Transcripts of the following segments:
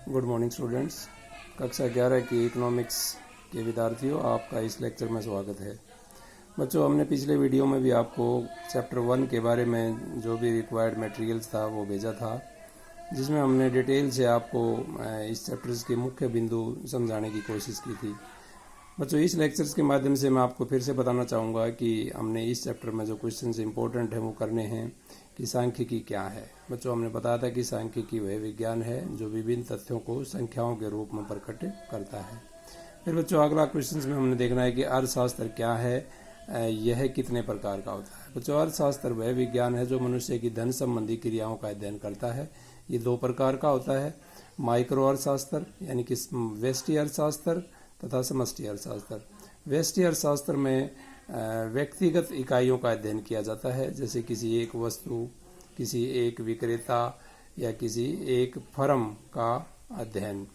Good morning students. कक्षा 11 की economics के विद्यार्थियों, आपका इस लेक्चर में स्वागत है। बच्चों, हमने पिछले वीडियो में भी आपको चैप्टर 1 के बारे में जो भी रिक्वायर्ड मटेरियल्स था वो भेजा था, जिसमें हमने डिटेल से आपको इस चैप्टर्स के मुख्य बिंदु समझाने की कोशिश की थी। बच्चों, इस लेक्चर्स के माध्यम से मैं आपको फिर से बताना चाहूँगा कि हमने इस चैप्टर में जो क्वेश्चन इंपॉर्टेंट हैं वो करने हैं कि सांख्यिकी क्या है। बच्चों, हमने बताया था कि सांख्यिकी वह विज्ञान है जो विभिन्न तथ्यों को संख्याओं के रूप में प्रकट करता है। फिर बच्चों, अगला क्वेश्चन में हमने देखना है कि अर्थशास्त्र क्या है, यह कितने प्रकार का होता है। बच्चों, अर्थशास्त्र वह विज्ञान है जो मनुष्य की धन संबंधी क्रियाओं का अध्ययन करता है। ये 2 प्रकार का होता है, माइक्रो अर्थशास्त्र यानी कि व्यष्टि अर्थशास्त्र तथा समष्टि अर्थशास्त्र। व्यष्टि अर्थशास्त्र में व्यक्तिगत इकाइयों का अध्ययन किया जाता है, जैसे किसी एक वस्तु, किसी एक विक्रेता या किसी एक फर्म का अध्ययन।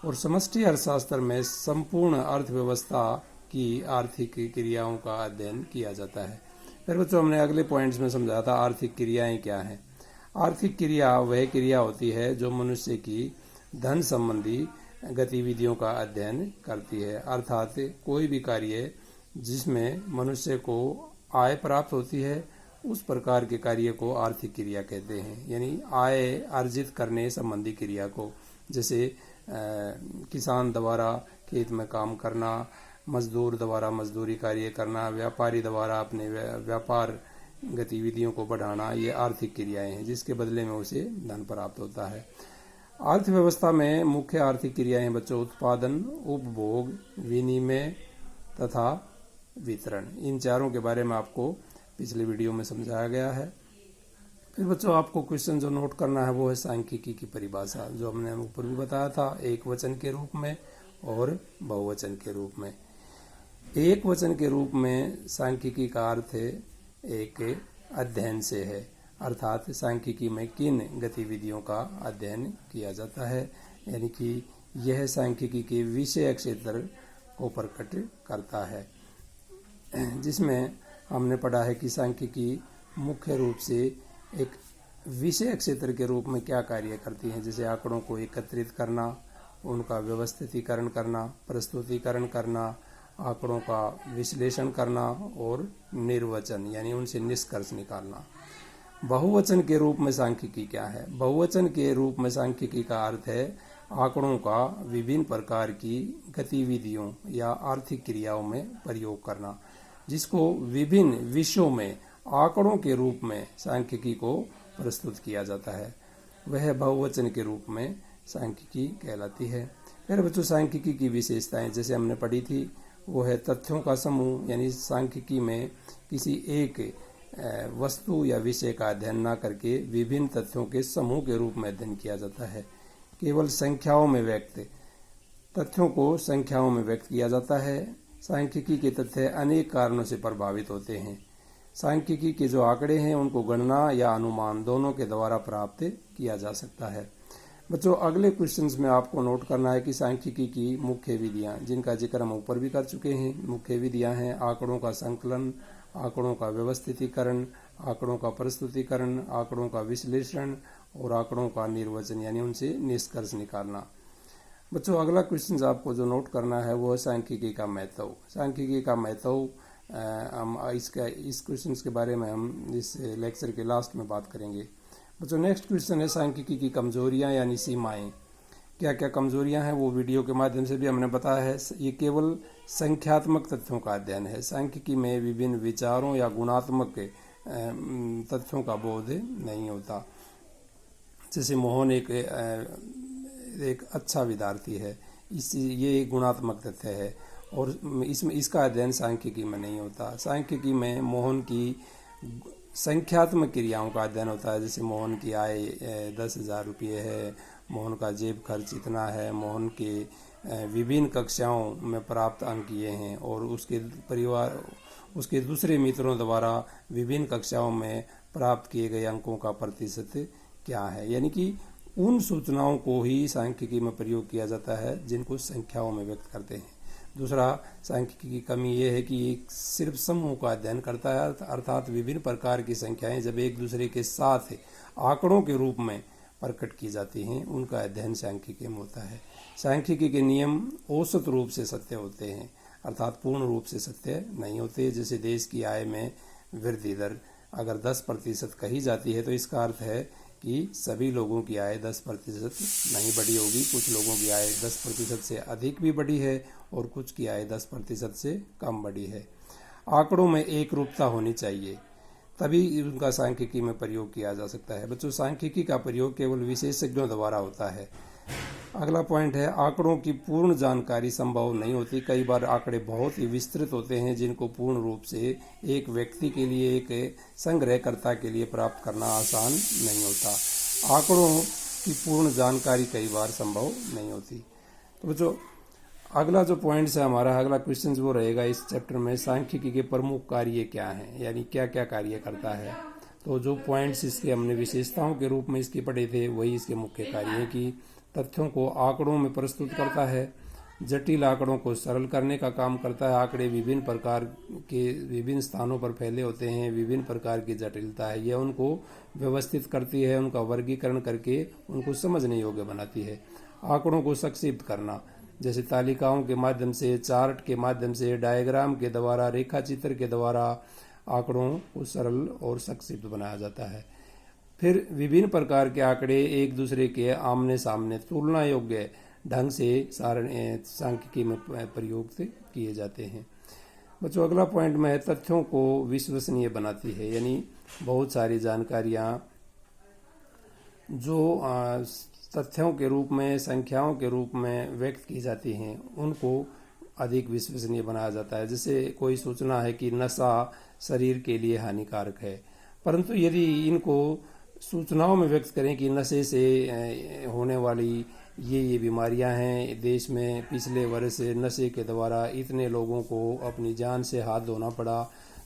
और समष्टि अर्थशास्त्र में संपूर्ण अर्थव्यवस्था की आर्थिक क्रियाओं का अध्ययन किया जाता है। फिर बच्चों, हमने अगले पॉइंट्स में समझा था आर्थिक क्रियाएं क्या हैं। आर्थिक क्रिया वह क्रिया होती है जो मनुष्य की धन संबंधी गतिविधियों का अध्ययन करती है, अर्थात कोई भी कार्य जिसमें मनुष्य को आय प्राप्त होती है उस प्रकार के कार्य को आर्थिक क्रिया कहते हैं, यानी आय अर्जित करने संबंधी क्रिया को। जैसे किसान द्वारा खेत में काम करना, मजदूर द्वारा मजदूरी कार्य करना, व्यापारी द्वारा अपने व्यापार गतिविधियों को बढ़ाना, ये आर्थिक क्रियाएं हैं जिसके बदले में उसे धन प्राप्त होता है। अर्थव्यवस्था में मुख्य आर्थिक क्रियाएं बच्चों उत्पादन, उपभोग, विनिमय तथा वितरण। इन चारों के बारे में आपको पिछले वीडियो में समझाया गया है। फिर बच्चों, आपको क्वेश्चन जो नोट करना है वो है सांख्यिकी की परिभाषा, जो हमने ऊपर भी बताया था, एक वचन के रूप में और बहुवचन के रूप में। एक वचन के रूप में सांख्यिकी का अर्थ है एक अध्ययन से है, अर्थात सांख्यिकी में किन गतिविधियों का अध्ययन किया जाता है, यानी कि यह सांख्यिकी के विषय क्षेत्र को प्रकट करता है। जिसमें हमने पढ़ा है कि सांख्यिकी मुख्य रूप से एक विषय क्षेत्र के रूप में क्या कार्य करती है, जैसे आंकड़ों को एकत्रित करना, उनका व्यवस्थितीकरण करना, प्रस्तुतिकरण करना, आंकड़ों का विश्लेषण करना और निर्वचन यानी उनसे निष्कर्ष निकालना। बहुवचन के रूप में सांख्यिकी क्या है? बहुवचन के रूप में सांख्यिकी का अर्थ है आंकड़ों का विभिन्न प्रकार की गतिविधियों या आर्थिक क्रियाओं में प्रयोग करना, जिसको विभिन्न विषयों में आंकड़ों के रूप में सांख्यिकी को प्रस्तुत किया जाता है, वह बहुवचन के रूप में सांख्यिकी कहलाती है। फिर बच्चों, सांख्यिकी की विशेषताएं जैसे हमने पढ़ी थी वो है तथ्यों का समूह, यानी सांख्यिकी में किसी एक वस्तु या विषय का अध्ययन न करके विभिन्न तथ्यों के समूह के रूप में अध्ययन किया जाता है। केवल संख्याओं में व्यक्त तथ्यों को संख्याओं में व्यक्त किया जाता है। सांख्यिकी के तथ्य अनेक कारणों से प्रभावित होते हैं। सांख्यिकी के जो आंकड़े हैं उनको गणना या अनुमान दोनों के द्वारा प्राप्त किया जा सकता है। बच्चों, अगले क्वेश्चंस में आपको नोट करना है कि सांख्यिकी की मुख्य विधियां, जिनका जिक्र हम ऊपर भी कर चुके हैं। मुख्य विधियां हैं आंकड़ों का संकलन, आंकड़ों का व्यवस्थितीकरण, आंकड़ों का प्रस्तुतिकरण, आंकड़ों का विश्लेषण और आंकड़ों का निर्वचन यानी उनसे निष्कर्ष निकालना। बच्चों, अगला क्वेश्चन आपको जो नोट करना है वो है सांख्यिकी का महत्व। सांख्यिकी का महत्व हम इस क्वेश्चन के बारे में हम इस लेक्चर के लास्ट में बात करेंगे। बच्चों, नेक्स्ट क्वेश्चन है सांख्यिकी की कमजोरियां यानी सीमाएं। क्या क्या कमजोरियां हैं वो वीडियो के माध्यम से भी हमने बताया है। ये केवल संख्यात्मक तथ्यों का अध्ययन है। सांख्यिकी में विभिन्न विचारों या गुणात्मक तथ्यों का बोध नहीं होता। जैसे मोहन एक अच्छा विद्यार्थी है, ये एक गुणात्मक तथ्य है और इसका अध्ययन सांख्यिकी में नहीं होता। सांख्यिकी में मोहन की संख्यात्मक क्रियाओं का अध्ययन होता है, जैसे मोहन की आय 10,000 रुपये है, मोहन का जेब खर्च इतना है, मोहन के विभिन्न कक्षाओं में प्राप्त अंक ये हैं और उसके परिवार उसके दूसरे मित्रों द्वारा विभिन्न कक्षाओं में प्राप्त किए गए अंकों का प्रतिशत क्या है। यानी कि उन सूचनाओं को ही सांख्यिकी में प्रयोग किया जाता है जिनको संख्याओं में व्यक्त करते हैं। दूसरा, सांख्यिकी की कमी यह है कि ये सिर्फ समूह का अध्ययन करता है, अर्थात विभिन्न प्रकार की संख्याएं जब एक दूसरे के साथ आंकड़ों के रूप में प्रकट की जाती हैं उनका अध्ययन सांख्यिकी में होता है। सांख्यिकी के नियम औसत रूप से सत्य होते हैं, अर्थात पूर्ण रूप से सत्य नहीं होते। जैसे देश की आय में वृद्धि दर अगर 10% कही जाती है तो इसका अर्थ है कि सभी लोगों की आय 10% नहीं बढ़ी होगी, कुछ लोगों की आय 10% से अधिक भी बढ़ी है और कुछ की आय 10% से कम बढ़ी है। आंकड़ों में एक रूपता होनी चाहिए, तभी उनका सांख्यिकी में प्रयोग किया जा सकता है। बच्चों, सांख्यिकी का प्रयोग केवल विशेषज्ञों द्वारा होता है। अगला पॉइंट है, आंकड़ों की पूर्ण जानकारी संभव नहीं होती। कई बार आंकड़े बहुत ही विस्तृत होते हैं जिनको पूर्ण रूप से एक व्यक्ति के लिए, एक संग्रहकर्ता के लिए प्राप्त करना आसान नहीं होता। आंकड़ों की पूर्ण जानकारी कई बार संभव नहीं होती। तो बच्चों, अगला जो पॉइंट्स है हमारा, अगला क्वेश्चन वो रहेगा इस चैप्टर में, सांख्यिकी के प्रमुख कार्य क्या हैं, यानी क्या क्या कार्य करता है। तो जो पॉइंट्स इसके हमने विशेषताओं के रूप में इसके पढ़े थे वही इसके मुख्य कार्य हैं कि तथ्यों को आंकड़ों में प्रस्तुत करता है, जटिल आंकड़ों को सरल करने का काम करता है। आंकड़े विभिन्न प्रकार के विभिन्न स्थानों पर फैले होते हैं, विभिन्न प्रकार की जटिलता है, यह उनको व्यवस्थित करती है, उनका वर्गीकरण करके उनको समझने योग्य बनाती है। आंकड़ों को संक्षिप्त करना, जैसे तालिकाओं के माध्यम से, चार्ट के माध्यम से, डायग्राम के द्वारा, रेखा चित्र के द्वारा आंकड़ों को सरल और संक्षिप्त बनाया जाता है। फिर विभिन्न प्रकार के आंकड़े एक दूसरे के आमने सामने तुलना योग्य ढंग से सांख्यिकी में प्रयोग किए जाते हैं। बच्चों, अगला पॉइंट में है, तथ्यों को विश्वसनीय बनाती है, यानी बहुत सारी जानकारियां जो तथ्यों के रूप में, संख्याओं के रूप में व्यक्त की जाती हैं उनको अधिक विश्वसनीय बनाया जाता है। जैसे कोई सूचना है कि नशा शरीर के लिए हानिकारक है, परंतु यदि इनको सूचनाओं में व्यक्त करें कि नशे से होने वाली ये बीमारियां हैं, देश में पिछले वर्ष नशे के द्वारा इतने लोगों को अपनी जान से हाथ धोना पड़ा,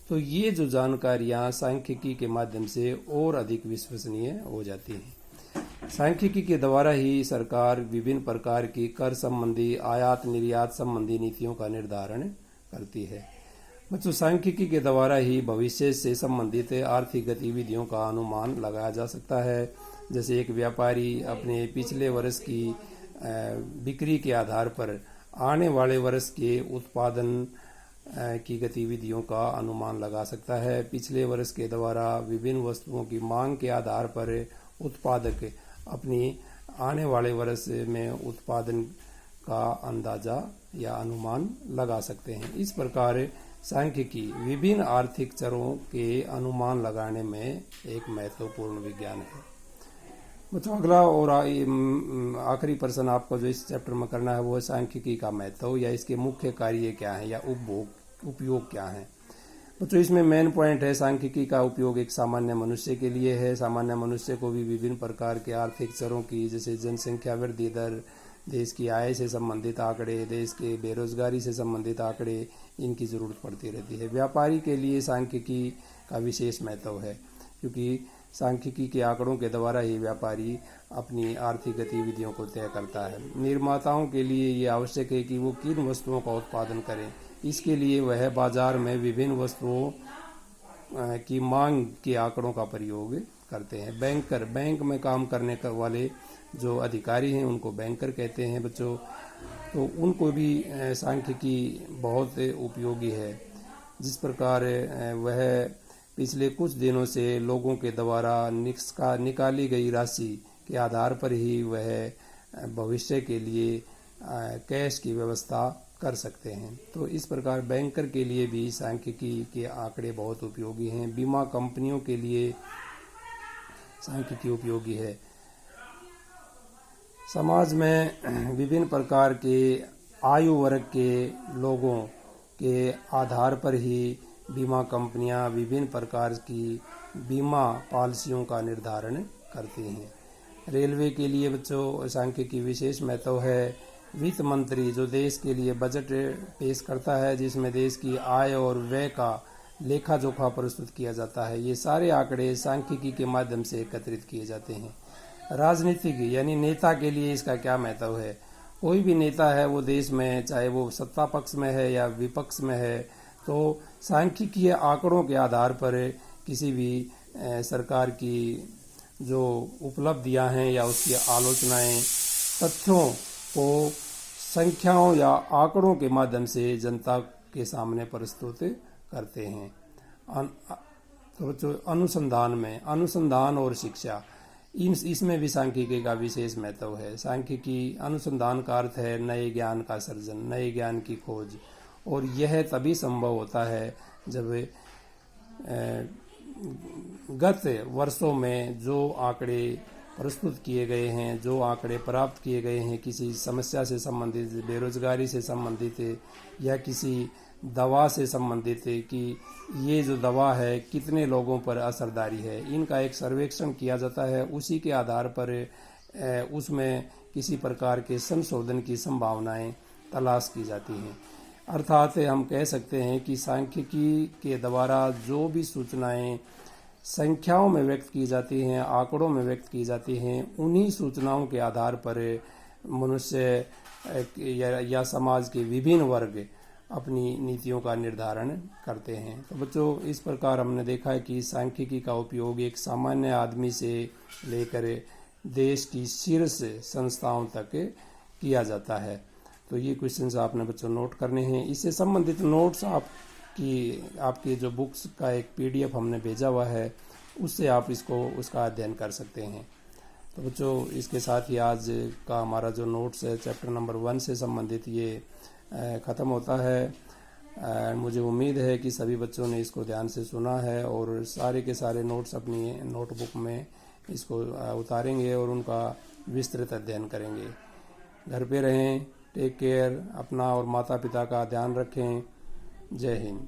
तो ये जो जानकारियां सांख्यिकी के माध्यम से और अधिक विश्वसनीय हो जाती हैं। सांख्यिकी के द्वारा ही सरकार विभिन्न प्रकार की कर संबंधी, आयात निर्यात संबंधी नीतियों का निर्धारण करती है। बच्चों, सांख्यिकी के द्वारा ही भविष्य से संबंधित आर्थिक गतिविधियों का अनुमान लगाया जा सकता है। जैसे एक व्यापारी अपने पिछले वर्ष की बिक्री के आधार पर आने वाले वर्ष के उत्पादन की गतिविधियों का अनुमान लगा सकता है। पिछले वर्ष के द्वारा विभिन्न वस्तुओं की मांग के आधार पर उत्पादक अपनी आने वाले वर्ष में उत्पादन का अंदाजा या अनुमान लगा सकते हैं। इस प्रकार सांख्यिकी विभिन्न आर्थिक चरों के अनुमान लगाने में एक महत्वपूर्ण विज्ञान है। बच्चों, अगला और आखिरी प्रश्न आपको जो इस चैप्टर में करना है वो है सांख्यिकी का महत्व, या इसके मुख्य कार्य क्या है या उपयोग क्या है। बच्चों, इसमें मेन पॉइंट है, सांख्यिकी का उपयोग एक सामान्य मनुष्य के लिए है। सामान्य मनुष्य को भी विभिन्न प्रकार के आर्थिक चरों की, जैसे जनसंख्या वृद्धि दर, देश की आय से संबंधित आंकड़े, देश के बेरोजगारी से संबंधित आंकड़े, इनकी जरूरत पड़ती रहती है। व्यापारी के लिए सांख्यिकी का विशेष महत्व है, क्योंकि सांख्यिकी के आंकड़ों के द्वारा ही व्यापारी अपनी आर्थिक गतिविधियों को तय करता है। निर्माताओं के लिए ये आवश्यक है कि वो किन वस्तुओं का उत्पादन करें, इसके लिए वह बाजार में विभिन्न वस्तुओं की मांग के आंकड़ों का प्रयोग करते हैं। बैंक में काम करने वाले जो अधिकारी हैं उनको बैंकर कहते हैं बच्चों, तो उनको भी सांख्यिकी बहुत उपयोगी है। जिस प्रकार वह पिछले कुछ दिनों से लोगों के द्वारा निकाली गई राशि के आधार पर ही वह भविष्य के लिए कैश की व्यवस्था कर सकते हैं। तो इस प्रकार बैंकर के लिए भी सांख्यिकी के आंकड़े बहुत उपयोगी हैं। बीमा कंपनियों के लिए सांख्यिकी उपयोगी है। समाज में विभिन्न प्रकार के आयु वर्ग के लोगों के आधार पर ही बीमा कंपनियां विभिन्न प्रकार की बीमा पॉलिसियों का निर्धारण करती हैं। रेलवे के लिए बच्चों सांख्यिकी विशेष महत्व है। वित्त मंत्री जो देश के लिए बजट पेश करता है, जिसमें देश की आय और व्यय का लेखा जोखा प्रस्तुत किया जाता है, ये सारे आंकड़े सांख्यिकी के माध्यम से एकत्रित किए जाते हैं। राजनीतिक यानी नेता के लिए इसका क्या महत्व है। कोई भी नेता है वो देश में, चाहे वो सत्ता पक्ष में है या विपक्ष में है, तो सांख्यिकीय आंकड़ों के आधार पर किसी भी सरकार की जो उपलब्धियां हैं या उसकी आलोचनाएं तथ्यों को संख्याओं या आंकड़ों के माध्यम से जनता के सामने प्रस्तुत करते हैं। तो बच्चों अनुसंधान और शिक्षा इसमें भी सांख्यिकी का विशेष महत्व है। सांख्यिकी अनुसंधान का अर्थ है नए ज्ञान का सर्जन, नए ज्ञान की खोज, और यह तभी संभव होता है जब गत वर्षों में जो आंकड़े प्रस्तुत किए गए हैं, जो आंकड़े प्राप्त किए गए हैं किसी समस्या से संबंधित, बेरोजगारी से संबंधित या किसी दवा से संबंधित है कि ये जो दवा है कितने लोगों पर असरदारी है, इनका एक सर्वेक्षण किया जाता है। उसी के आधार पर उसमें किसी प्रकार के संशोधन की संभावनाएं तलाश की जाती हैं। अर्थात हम कह सकते हैं कि सांख्यिकी के द्वारा जो भी सूचनाएं संख्याओं में व्यक्त की जाती हैं, आंकड़ों में व्यक्त की जाती हैं, उन्हीं सूचनाओं के आधार पर मनुष्य या समाज के विभिन्न वर्ग अपनी नीतियों का निर्धारण करते हैं। तो बच्चों, इस प्रकार हमने देखा है कि सांख्यिकी का उपयोग एक सामान्य आदमी से लेकर देश की शीर्ष संस्थाओं तक किया जाता है। तो ये क्वेश्चंस आपने बच्चों नोट करने हैं। इससे संबंधित नोट्स आपकी जो बुक्स का एक PDF हमने भेजा हुआ है, उससे आप उसका अध्ययन कर सकते हैं। तो बच्चों, इसके साथ ही आज का हमारा जो नोट्स है चैप्टर नंबर 1 से संबंधित ये ख़त्म होता है। मुझे उम्मीद है कि सभी बच्चों ने इसको ध्यान से सुना है और सारे के सारे नोट्स अपनी नोटबुक में इसको उतारेंगे और उनका विस्तृत अध्ययन करेंगे। घर पे रहें, टेक केयर, अपना और माता पिता का ध्यान रखें। जय हिंद।